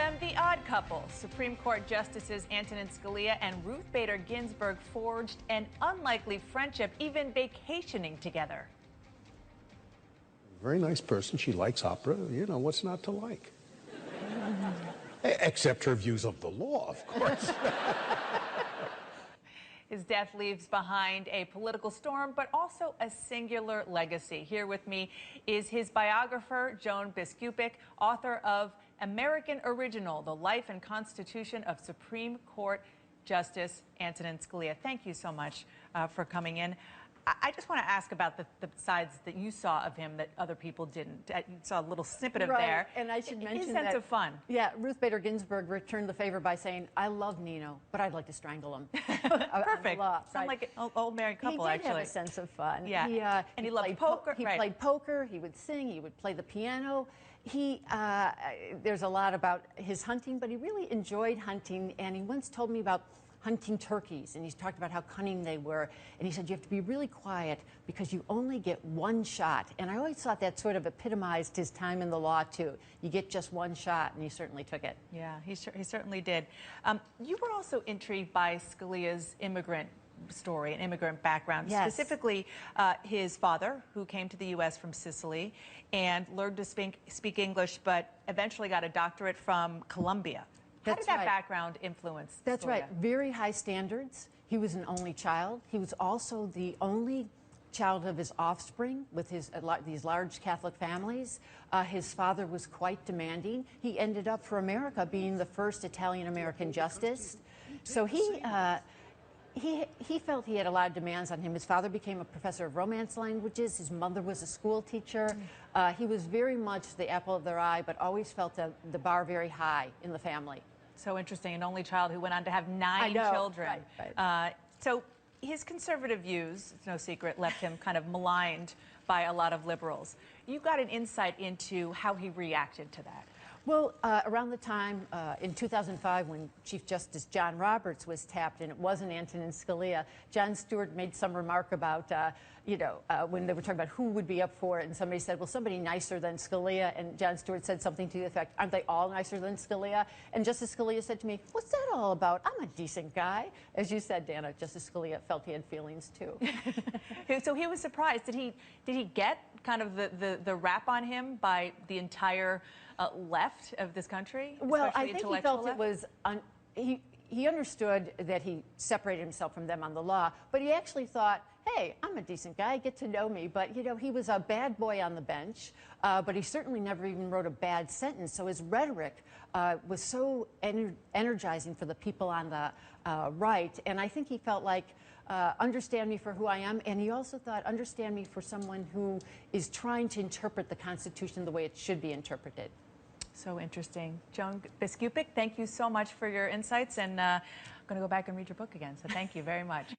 them the odd couple. Supreme Court Justices Antonin Scalia and Ruth Bader Ginsburg forged an unlikely friendship, even vacationing together. Very nice person. She likes opera. You know, what's not to like? Except her views of the law, of course. His death leaves behind a political storm, but also a singular legacy. Here with me is his biographer, Joan Biskupic, author of American Original, The Life and Constitution of Supreme Court Justice Antonin Scalia. Thank you so much for coming in. I just want to ask about the sides that you saw of him that other people didn't. You saw a little snippet of there. And I should mention his sense of fun. Yeah, Ruth Bader Ginsburg returned the favor by saying, "I love Nino, but I'd like to strangle him." Perfect. Sound like an old married couple, he did actually. Have a sense of fun. Yeah. And he loved poker. He played poker. He would sing. He would play the piano. There's a lot about his hunting, but he really enjoyed hunting. And he once told me about hunting turkeys, and he's talked about how cunning they were, and he said you have to be really quiet because you only get one shot. And I always thought that sort of epitomized his time in the law too. You get just one shot, and he certainly took it. Yeah, he certainly did. You were also intrigued by Scalia's immigrant story and immigrant background, yes. Specifically his father, who came to the U.S. from Sicily and learned to speak English, but eventually got a doctorate from Columbia. How did that background influence That's Scalia? right. Very high standards. He was an only child. He was also the only child of his offspring with these large Catholic families. His father was quite demanding. He ended up, for America, being the first Italian-American justice. So he felt he had a lot of demands on him. His father became a professor of Romance languages. His mother was a school teacher. He was very much the apple of their eye, but always felt the bar very high in the family. So interesting, an only child who went on to have 9 children. Right. So his conservative views, it's no secret, left him kind of maligned by a lot of liberals. You got an insight into how he reacted to that. Well, around the time in 2005 when Chief Justice John Roberts was tapped, and it wasn't Antonin Scalia, Jon Stewart made some remark about, when they were talking about who would be up for it, and somebody said, well, somebody nicer than Scalia, and Jon Stewart said something to the effect, aren't they all nicer than Scalia? And Justice Scalia said to me, what's that all about? I'm a decent guy. As you said, Dana, Justice Scalia felt he had feelings too. So he was surprised. Did he get kind of the rap on him by the entire left of this country? Well, I think he felt it was, he understood that he separated himself from them on the law, but he actually thought, hey, I'm a decent guy, get to know me. But, he was a bad boy on the bench, but he certainly never even wrote a bad sentence. So his rhetoric was so energizing for the people on the right. And I think he felt like, understand me for who I am. And he also thought, understand me for someone who is trying to interpret the Constitution the way it should be interpreted. So interesting. Joan Biskupic, thank you so much for your insights. And I'm going to go back and read your book again. So thank you very much.